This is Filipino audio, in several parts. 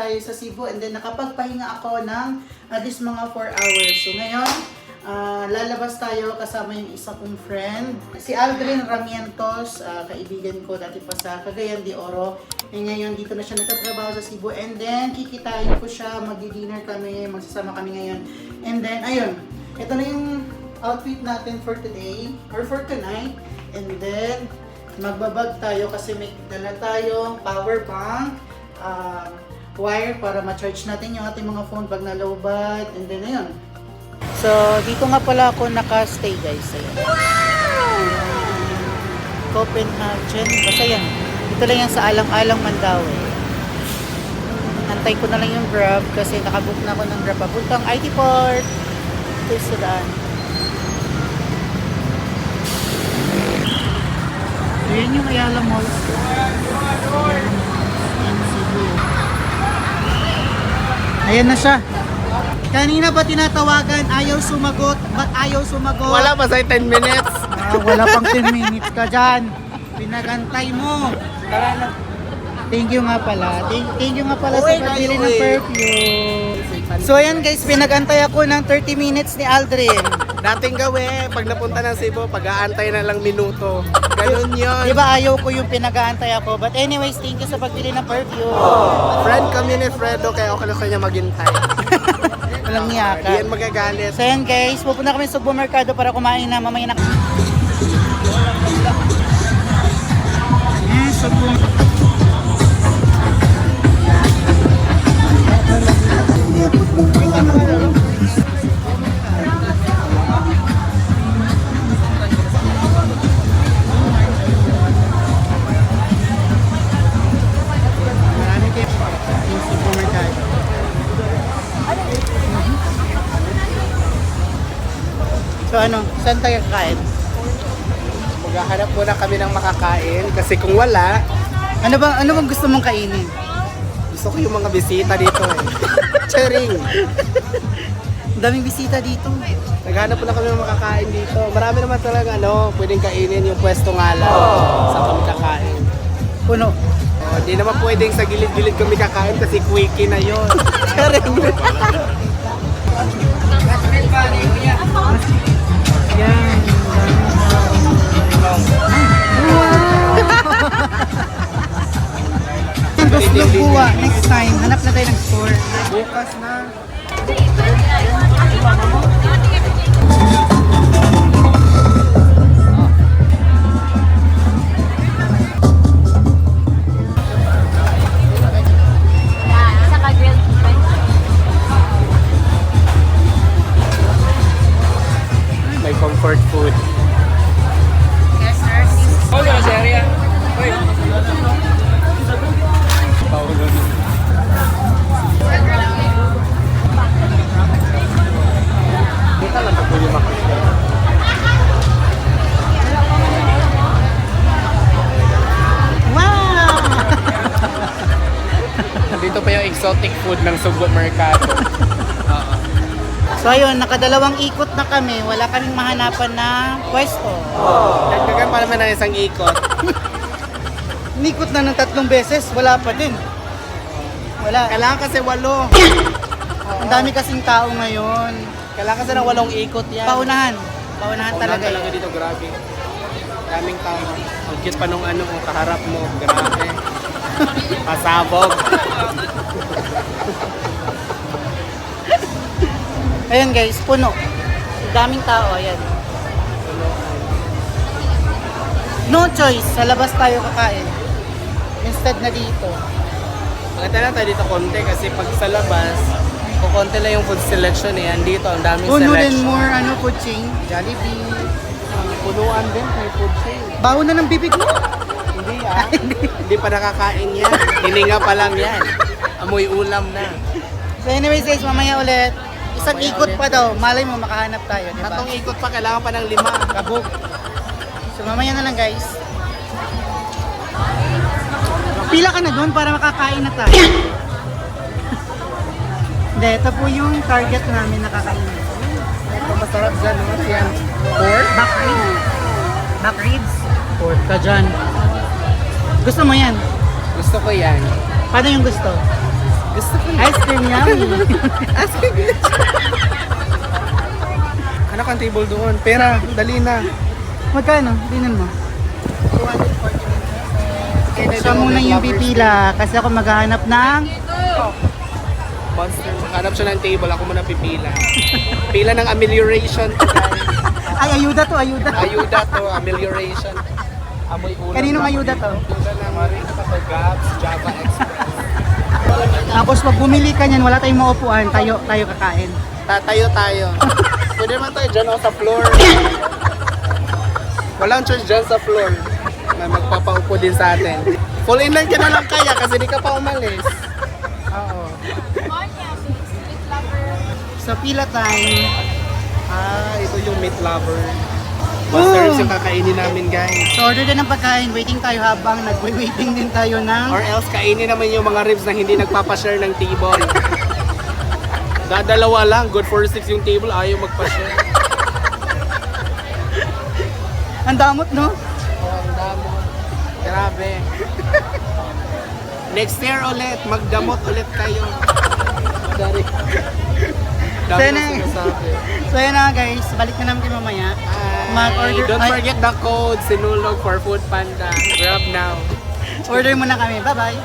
tayo sa Cebu and then nakapagpahinga ako ng at least mga 4 hours. So ngayon, lalabas tayo kasama yung isa kong friend. Si Aldrin Ramientos, kaibigan ko dati pa sa Cagayan de Oro. E ngayon dito na siya nagtatrabaho sa Cebu and then kikitain ko siya, magdi-dinner kami, magsasama kami ngayon. And then, ayun, ito na yung outfit natin for today or for tonight. And then, magbabag tayo kasi may dala tayong power bank, wire para ma-charge natin yung ating mga phone pag nalowbat, and then ayun. So, dito nga pala ako naka-stay guys. Ayan. Copenhagen. Basta yan. Dito lang yan sa Alang-Alang, Mandaue. Antay ko na lang yung Grab kasi nakabook na ako ng Grab papuntang IT Port. Ito yung sadaan. Ayan yung Ayala Mall. Ayan na siya. Kanina ba tinatawagan, ayaw sumagot? Ba't ayaw sumagot? Wala pa sa 10 minutes. Wala pang 10 minutes ka dyan. Pinagantay mo. Tara na. Thank you nga pala. Thank you nga pala sa pagbili ng perfume. So ayan guys, pinagantay ako ng 30 minutes ni Aldrin. Dating gawin, pag napunta ng Cebu, pag-aantay na lang minuto. Ganun yun. Di ba ayaw ko yung pinag-aantay ako? But anyways, thank you sa pagbili ng perfume. Friend kami ni Fredo, kaya okay lang kanya maghintay. Walang niyaka. Hindi yan magagalit. So yan guys, pupunta kami sa supermerkado para kumain na mamaya na. So ano, saan tayo kakain? Maghahanap muna kami ng makakain kasi kung wala, Ano bang gusto mong kainin? gusto ko yung mga bisita dito eh. Charing! Ang daming bisita dito. Naghanap muna kami ng makakain dito. Marami naman talaga pwedeng kainin yung pwesto nga lang sa kami kakain. Puno. Hindi naman pwedeng sa gilid-gilid kami kakain kasi quickie na yun. Charing! Yan. Gusto buwa. Next time, hanap na tayo ng store. Bukas na. May comfort food. Kita lang po yung makasya. Wow! Dito pa yung exotic food ng Subo Mercado. So ayun, nakadalawang ikot na kami. Wala kaming mahanapan na pwesto. Nagdagan pa naman ng isang ikot. Nikot na ng 3 beses, wala pa din. Wala. Kailangan kasi 8. Ang dami kasing tao ngayon. Kailangan kasi ng 8 ikot yan. Paunahan. Paunahan talaga. talaga yun. dito, grabe. Daming tao. Ang cute pa nung kaharap mo. Grabe. Pasabog. Ayun guys, puno. Ang daming tao, ayan. No choice, sa labas tayo kakain. Instead na dito. Maganda lang tayo dito konti kasi pag sa labas, kukonti lang yung food selection eh. Andito, ang daming Puno selection. din more food chain. Jollibee. Punuan din, may food chain. Baho na ng bibig mo. Hindi Hindi pa nakakain yan. Hininga pa lang yan. Amoy ulam na. So anyways guys, mamaya ulit. Isang Mamaya ikot ulit. pa daw. Malay mo makahanap tayo, di ba? 3 ikot pa, kailangan pa ng 5. Kabog. So mamaya na lang guys. Pila ka na doon para makakain na tayo. Hindi, ito po yung target namin na kakainin. Ito masarap dyan, no? Yan. Pork? Back ribs. Back ribs. Pork ka dyan. Gusto mo yan? Gusto ko yan. Paano yung gusto? Gusto ko Ice cream yummy. Ano kang table doon? Pera, dali na. Magkano? Dinan mo. 240. Siya muna yung pipila kasi ako maghahanap ng Monster. Hanap siya ng table, ako muna pipila. Pila ng amelioration to guys. ay ayuda to, ayuda. Ayuda to, amelioration. Amoy ulam. Kaninong ayuda to? Ayuda ng Marika to Gabs, Java Express. Tapos pag bumili ka niyan, wala tayong maupuan, tayo kakain. Tatayo tayo. Pwede naman tayo dyan sa floor. Walang choice dyan sa floor na magpapaupo din sa atin. Full in lang ka na lang kaya kasi di ka pa umalis. Oo. So pila time. Ito yung meat lover. Monsters yung kakainin namin guys. So order din ng pagkain, waiting tayo habang nag-waiting din tayo ng... Or else kainin naman yung mga ribs na hindi nagpapashare ng table. Dadalawa lang, good for 6 yung table, ayaw magpa-share. Ang damot, no? Oh, ang damo. Grabe. Next year ulit, magdamot ulit kayo. Dari. Dami Sana. na sinasabi. So yun na guys, balik na namin kayo mamaya. Mag-order. Don't ay, forget the code Sinulog for Food Panda. Grab now. order muna kami. Bye-bye.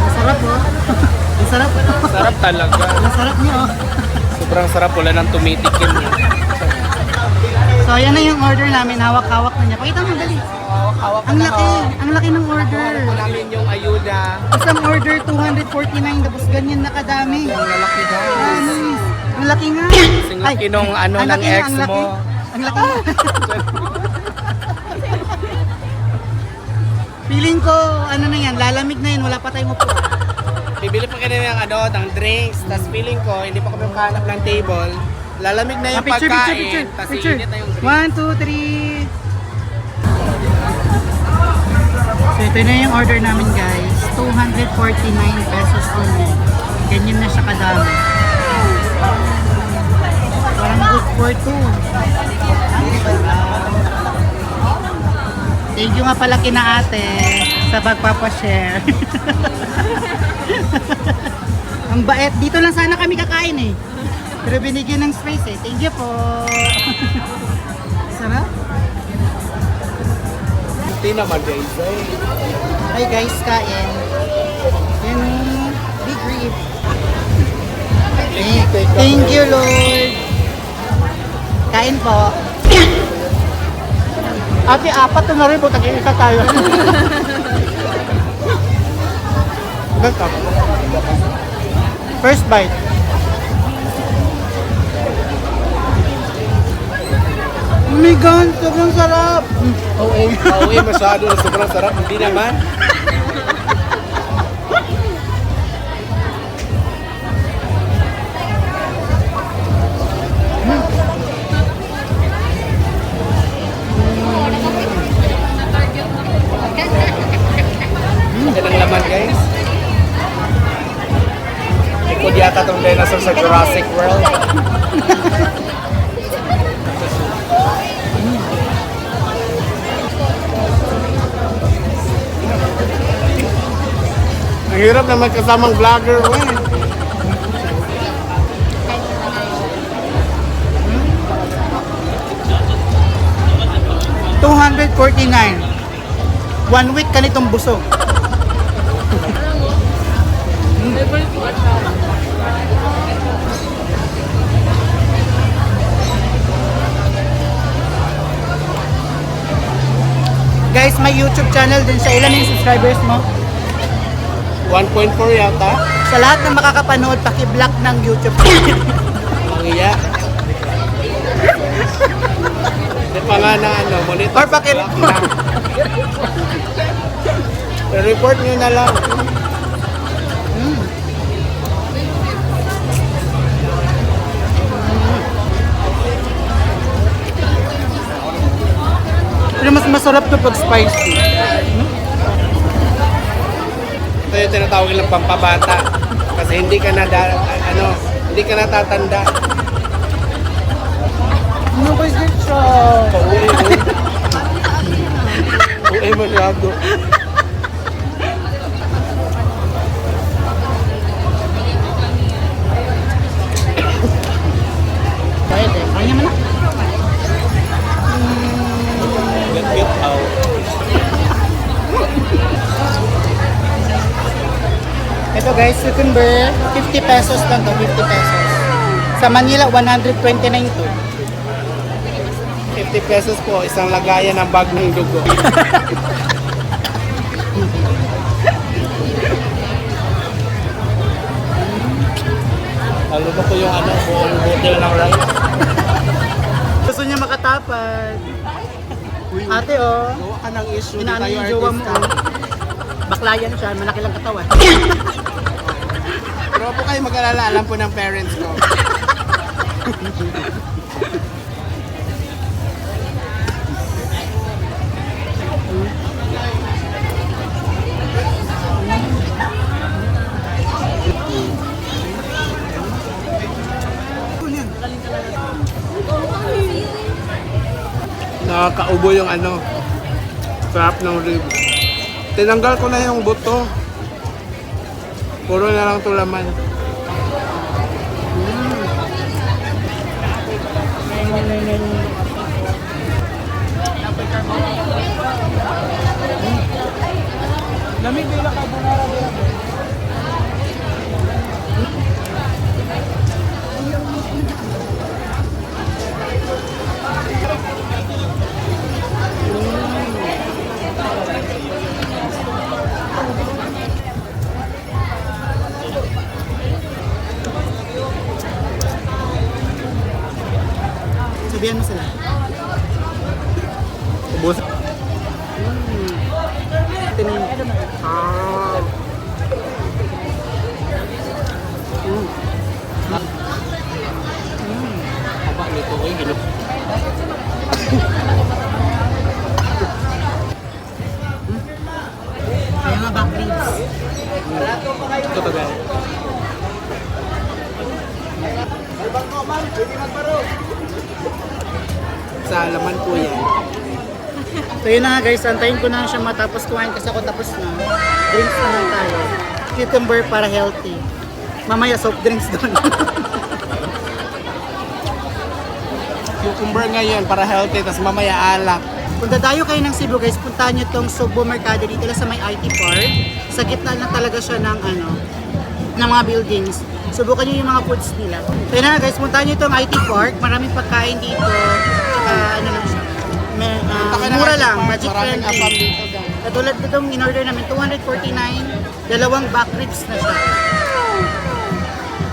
Masarap oh. Ang sarap. Sarap talaga. Ang sarap niyo oh. Sobrang sarap, wala nang tumitikim. So yan na yung order namin, hawak-hawak na niya. Pakita mo dali. Hawak Ang laki ng order. Hawak po namin yung ayuda. Isang order 249 tapos ganyan na kadami. Ang lalaki guys. Ang laki nga. Kasing laki nung ano ang ng laki nga, ex ang laki. mo. Ang laki. Feeling ko, ano na yan, lalamig na yan, wala pa tayong upuan. Bibili pa kami ng ano, ng drinks. Tapos feeling ko, hindi pa kami makahanap ng table. Lalamig na yung Picture. pagkain. Tapos init na yung drinks. 1, 2, 3. So ito na yung order namin guys. 249 pesos only. Ganyan na siya kadami. Parang good for two. Thank you nga pala kina ate sa pagpapashare. Ang bait. Dito lang sana kami kakain eh. Pero binigyan ng space eh. Thank you po. Sarap. Hindi naman guys. Hi guys, kain. Yan, big rib. Thank you Lord. Kain po. Ate, apat na rin po. Tag-iisa tayo. Ganda. First bite. Oh my God, sobrang sarap. Oo, masyado na sobrang sarap. Hindi naman. Yan ang laman guys. Likod yata itong dinosaur sa Jurassic World. Ang hirap na magkasamang vlogger mo eh. $249. 1 week ka nitong busog. Guys, may YouTube channel din siya. Ilan yung subscribers mo? 1.4 yata. Sa lahat ng makakapanood, paki-block ng YouTube. Ang iya. Hindi pa nga na ano, monitor. Or paki-report. Report nyo na lang. Pero mas masarap to pag spicy. Ito yung tinatawag nilang pampabata. Kasi hindi ka na, hindi ka natatanda. Ano ba siya? Pauwi mo. Ay, masyado. Pwede. Kaya mo na. Get out. Ito guys, cucumber, 50 pesos lang to, 50 pesos. Sa Manila, 129 to. 50 pesos po, isang lagayan ng bag ng dugo. Lalo na po yung ano, buong hotel ng rice. Gusto niya makatapad. Ate oh, Gawa ka ng issue, di inaano tayo yung jowa mo artista. oh. Baklayan siya, malaki lang katawan. Pero po kayo mag-alala, alam po ng parents ko. Nakakaubo yung ano, sarap ng rib. Tinanggal ko na yung buto. Puro na lang tulaman. Lamig nila carbonara dila. Sabihan mo sila. Ubus. Apa nito ko yung gino. Kaya nga back ribs. Ito to guys. Sa laman po yan. So yun na nga guys, antayin ko na siya matapos kumain kasi ako tapos na. Drinks na lang tayo. Cucumber para healthy. Mamaya soft drinks doon. Cucumber ngayon para healthy, tas mamaya alak. Kung dadayo kayo ng Cebu guys, puntahan nyo itong Sugbo Mercado dito lang sa may IT Park. Sa gitna lang talaga siya ng ng mga buildings. Subukan nyo yung mga foods nila. Kaya na guys, puntahan nyo itong IT Park. Maraming pagkain dito. Tsaka ano lang siya. Mura lang, budget Maraming apam friendly. dito guys. Katulad itong in-order namin, 249, dalawang back ribs na siya.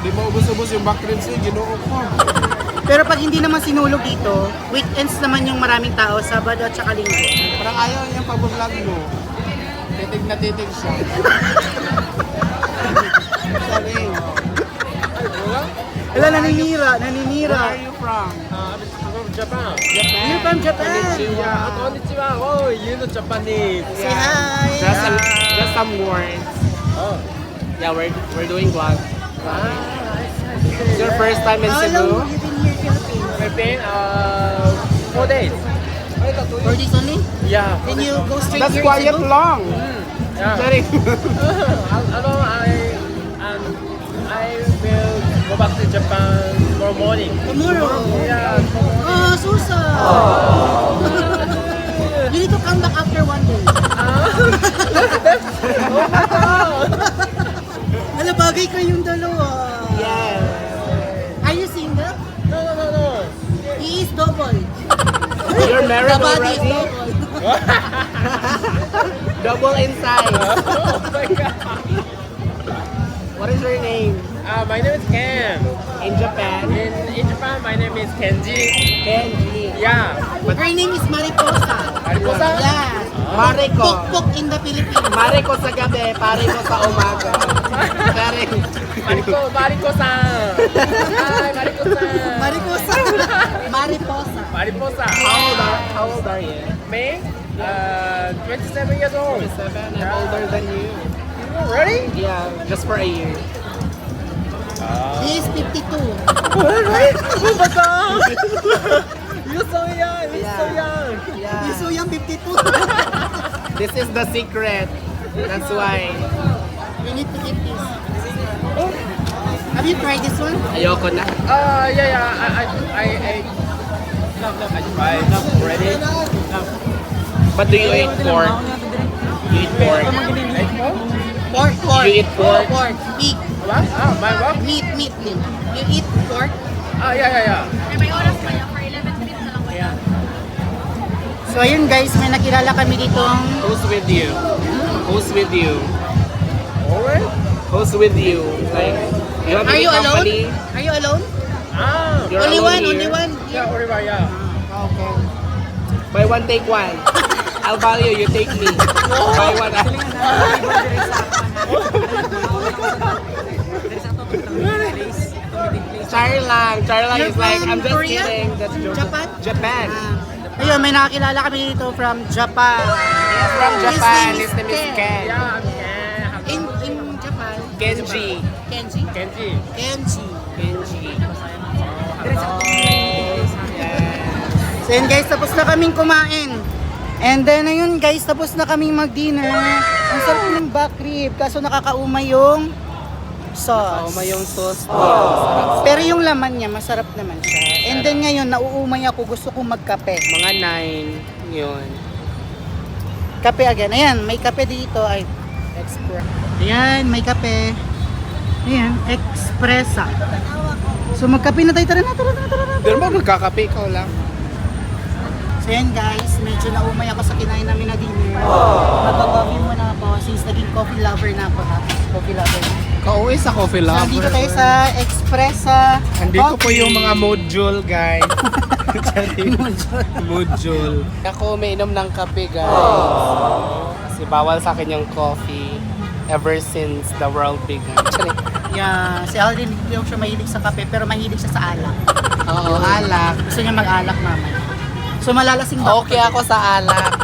Di mo ubos-ubos yung back ribs eh, ginoo ko. Pero pag hindi naman sinulog dito, weekends naman yung maraming tao, Sabado at saka Linggo. Parang ayaw yung pag-vlog mo. Titig na titig siya. Sabi, Wala, naninira. where are you from? Japan. You're from Japan. Konnichiwa. Konnichiwa. Oh, you know Japanese. Say hi. Just some words. Oh. Yeah, we're doing vlog. It's your first time in How Cebu? long you been here, Philippines? I've been 4 days. 4 days only? Yeah. Then you go straight That's here in quiet Cebu? long. Yeah. Sorry. I will go back to Japan tomorrow morning. Tomorrow? Yeah. Oh, Susa! You need to come back after 1 day. Hala, bagay kayong dalawa. Yeah. Are you single? No. He is double. You're married The body is already? double. Double in size. Oh my god. What is your name? My name is Ken. In Japan? In Japan, my name is Kenji. Kenji. Yeah. But her name is Mariposa. Mariposa? Yes. Mariko. Pukpuk in the Philippines. Mariko sa gabi, pare ko sa umaga. Pare. Mariko-san. Hi, Mariko-san. Mariposa. Mariposa. Mariposa. How old are you? Me? 27 years old. 27. I'm older than you. Really? Yeah, just for a year. He is 52. Really? Oh my god! You're so young. You're so Yeah. young. Yeah. He's so young, 52. This is the secret. That's why. You need to eat this. Have you tried this one? Ayoko na. Yeah. I I tried already. But do you eat pork? You eat pork? Pork. You eat pork? Pork. Meat. What? My what? Meat. You eat pork? Yeah. May oras pa yan for 11 minutes na lang ba yan? So ayun guys, may nakilala kami ditong Who's with you? Who's with you? Alright. Who's with you? Like, you have Are any you alone? company? Are you alone? You're Only alone one, here? only one. Yeah, only one, yeah. Okay. Buy one, take one. I'll buy you take me. Buy one. Charlang You're is like, from I'm just Korea? kidding. That's joke. Japan? Japan. Ayun, may nakakilala kami dito from Japan. Yes, from His Japan. name is His name is Ken. Yeah, yeah. In Japan. Kenji. Kenji. Kenji. Kenji. Kenji. So yun guys, tapos na kaming kumain. And then ayun guys, tapos na kaming mag-dinner. Ang sarap ng back rib, kaso nakakaumay yung sauce. Kauma yung sauce. Pero yung laman niya, masarap naman siya. And then ngayon, nauumay ako, gusto kong magkape. Mga 9. Yun. Kape again. Ayan, may kape dito. Ay, express. Ayan, may kape. Ayan, expressa. So magkape na tayo. Tara na. Pero mo nagkakape ikaw lang. So yan guys, medyo naumay ako sa kinain namin na dinner. Magka-coffee muna ako since naging coffee lover na ako ha. Coffee lover. Kauwi sa coffee So lover. nandito tayo sa Expressa. Andito po yung mga module, guys. Module. Ako umiinom ng kape, guys. Kasi bawal sa akin yung coffee ever since the world began. Charing. Yeah, si Alden hindi siya mahilig sa kape pero mahilig siya sa alak. Oo, alak. Gusto niya mag-alak mamaya. So malalasing ba? Okay ako sa alak.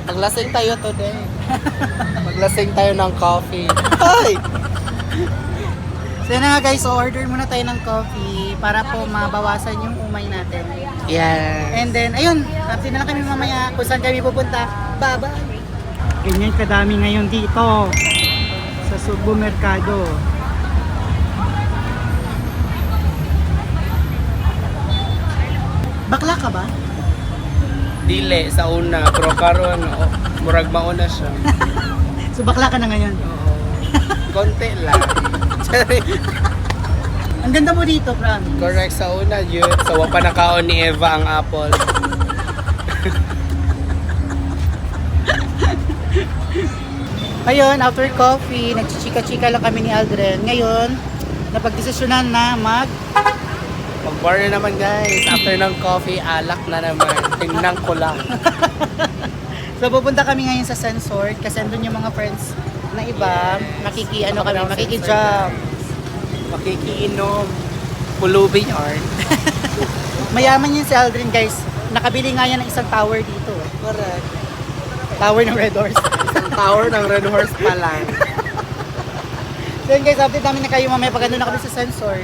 Maglasing tayo today. Maglasing tayo ng coffee. Ay! So yun na nga guys, so order muna tayo ng coffee para po mabawasan yung umay natin. Yes. And then, ayun, update na lang kami mamaya kung saan kami pupunta. Bye-bye! Ganyan kadami ngayon dito sa Subo Mercado. Bakla ka ba? Dili, sa una. Pero karon, murag mauna siya. So bakla ka na ngayon? Oo. Konti lang. Charing. Ang ganda mo dito, promise. Correct, sa una yun. Sa wapa nakaon ni Eva ang apple. Ayun, after coffee, nagchichika-chika lang kami ni Aldrin. Ngayon, napagdesisyonan na Mag-bar na naman guys. After ng coffee, alak na naman. Tingnan ko lang. So pupunta kami ngayon sa Sensort kasi andun yung mga friends na iba. Makiki-jam. Makikiinom. Pulubi yarn. Mayaman yun si Aldrin guys. Nakabili nga yan ng isang tower dito. Correct. Tower ng Red Horse. Isang tower ng Red Horse pa lang. So yun guys, update namin na kayo mamaya pag andun na kami sa Sensort.